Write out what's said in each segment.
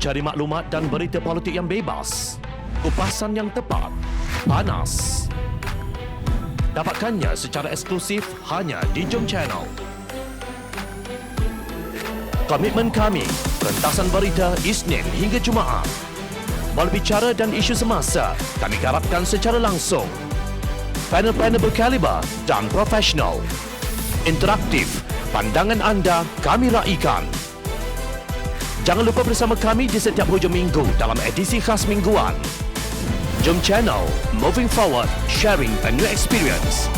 Cari maklumat dan berita politik yang bebas, kupasan yang tepat, panas. Dapatkannya secara eksklusif hanya di Jom Channel. Komitmen kami, pentasan berita Isnin hingga Jumaat. Berbicara dan isu semasa, kami garapkan secara langsung. Panel-panel berkaliber dan profesional. Interaktif, pandangan anda kami raikan. Jangan lupa bersama kami di setiap hujung minggu dalam edisi khas mingguan. Jom Channel, moving forward, sharing a new experience.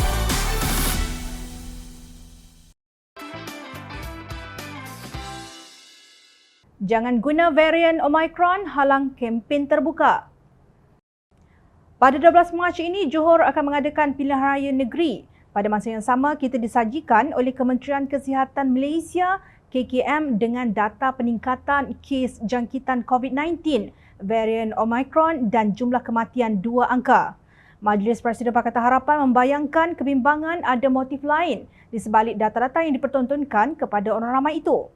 Jangan guna varian Omicron halang kempen terbuka. Pada 12 Mac ini, Johor akan mengadakan pilihan raya negeri. Pada masa yang sama, kita disajikan oleh Kementerian Kesihatan Malaysia KKM dengan data peningkatan kes jangkitan COVID-19, varian Omicron dan jumlah kematian 2 angka. Majlis Presiden Pakatan Harapan membayangkan kebimbangan ada motif lain di sebalik data-data yang dipertontonkan kepada orang ramai itu.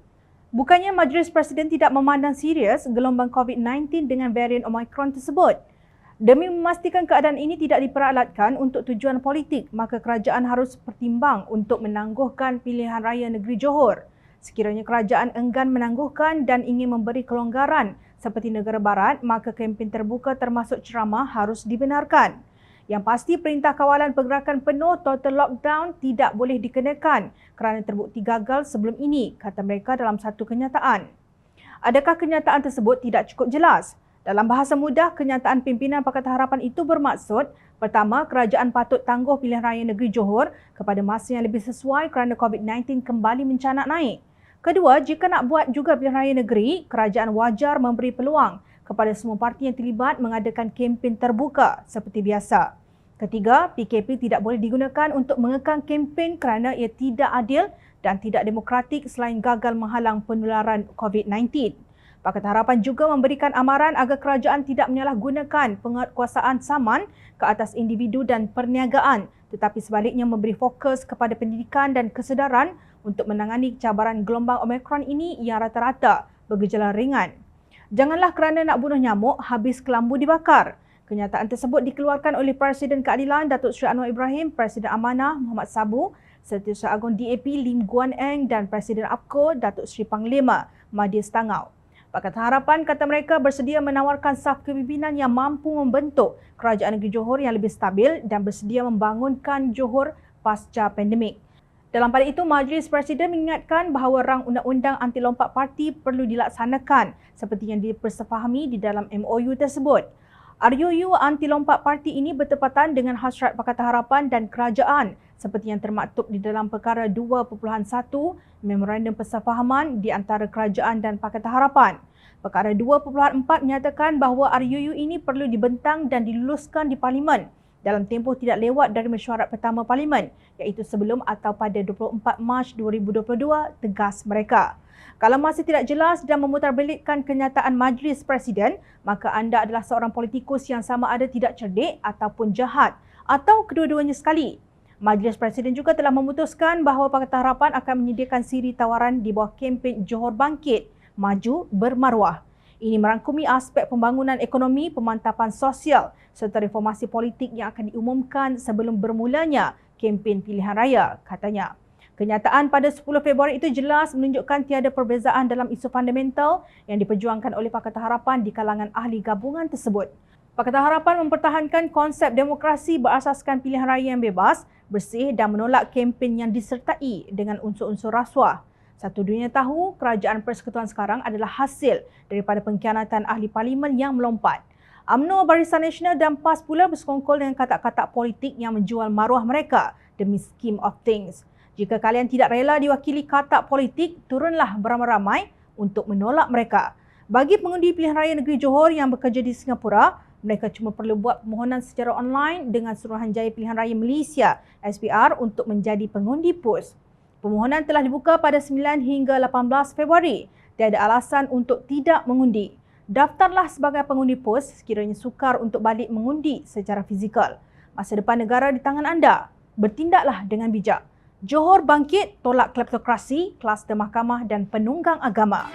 Bukannya Majlis Presiden tidak memandang serius gelombang COVID-19 dengan varian Omicron tersebut. Demi memastikan keadaan ini tidak diperalatkan untuk tujuan politik, maka kerajaan harus pertimbang untuk menangguhkan pilihan raya negeri Johor. Sekiranya kerajaan enggan menangguhkan dan ingin memberi kelonggaran seperti negara barat, maka kempen terbuka termasuk ceramah harus dibenarkan. Yang pasti, perintah kawalan pergerakan penuh total lockdown tidak boleh dikenakan kerana terbukti gagal sebelum ini, kata mereka dalam satu kenyataan. Adakah kenyataan tersebut tidak cukup jelas? Dalam bahasa mudah, kenyataan pimpinan Pakatan Harapan itu bermaksud, pertama, kerajaan patut tangguh pilihan raya negeri Johor kepada masa yang lebih sesuai kerana COVID-19 kembali mencanak naik. Kedua, jika nak buat juga pilihan raya negeri, kerajaan wajar memberi peluang kepada semua parti yang terlibat mengadakan kempen terbuka seperti biasa. Ketiga, PKP tidak boleh digunakan untuk mengekang kempen kerana ia tidak adil dan tidak demokratik selain gagal menghalang penularan COVID-19. Pakatan Harapan juga memberikan amaran agar kerajaan tidak menyalahgunakan penguatkuasaan saman ke atas individu dan perniagaan, tetapi sebaliknya memberi fokus kepada pendidikan dan kesedaran untuk menangani cabaran gelombang Omicron ini yang rata-rata bergejala ringan. Janganlah kerana nak bunuh nyamuk, habis kelambu dibakar. Kenyataan tersebut dikeluarkan oleh Presiden Keadilan Datuk Seri Anwar Ibrahim, Presiden Amanah Muhammad Sabu, Setiausaha Agung DAP Lim Guan Eng dan Presiden APCO Datuk Seri Panglima Mahathir Setangau. Pakatan Harapan kata mereka bersedia menawarkan saf kepimpinan yang mampu membentuk kerajaan negeri Johor yang lebih stabil dan bersedia membangunkan Johor pasca pandemik. Dalam pada itu, Majlis Presiden mengingatkan bahawa rang undang-undang anti lompat parti perlu dilaksanakan seperti yang dipersepahami di dalam MOU tersebut. RUU anti lompat parti ini bertepatan dengan hasrat Pakatan Harapan dan kerajaan seperti yang termaktub di dalam perkara 2.1 Memorandum Persefahaman di antara kerajaan dan Pakatan Harapan. Perkara 2.4 menyatakan bahawa RUU ini perlu dibentang dan diluluskan di Parlimen dalam tempoh tidak lewat dari mesyuarat pertama Parlimen, iaitu sebelum atau pada 24 Mac 2022, tegas mereka. Kalau masih tidak jelas dan memutarbelikkan kenyataan Majlis Presiden, maka anda adalah seorang politikus yang sama ada tidak cerdik ataupun jahat atau kedua-duanya sekali. Majlis Presiden juga telah memutuskan bahawa Pakatan Harapan akan menyediakan siri tawaran di bawah kempen Johor Bangkit, Maju Bermaruah. Ini merangkumi aspek pembangunan ekonomi, pemantapan sosial serta reformasi politik yang akan diumumkan sebelum bermulanya kempen pilihan raya, katanya. Kenyataan pada 10 Februari itu jelas menunjukkan tiada perbezaan dalam isu fundamental yang diperjuangkan oleh Pakatan Harapan di kalangan ahli gabungan tersebut. Pakatan Harapan mempertahankan konsep demokrasi berasaskan pilihan raya yang bebas, bersih dan menolak kempen yang disertai dengan unsur-unsur rasuah. Satu dunia tahu, kerajaan persekutuan sekarang adalah hasil daripada pengkhianatan ahli parlimen yang melompat. UMNO, Barisan Nasional dan PAS pula bersekongkol dengan kata-kata politik yang menjual maruah mereka demi scheme of things. Jika kalian tidak rela diwakili katak politik, turunlah beramai-ramai untuk menolak mereka. Bagi pengundi pilihan raya negeri Johor yang bekerja di Singapura, mereka cuma perlu buat permohonan secara online dengan Suruhanjaya Pilihan Raya Malaysia SPR untuk menjadi pengundi PUS. Permohonan telah dibuka pada 9 hingga 18 Februari. Tiada alasan untuk tidak mengundi. Daftarlah sebagai pengundi PUS sekiranya sukar untuk balik mengundi secara fizikal. Masa depan negara di tangan anda. Bertindaklah dengan bijak. Johor Bangkit tolak kleptokrasi, kluster mahkamah dan penunggang agama.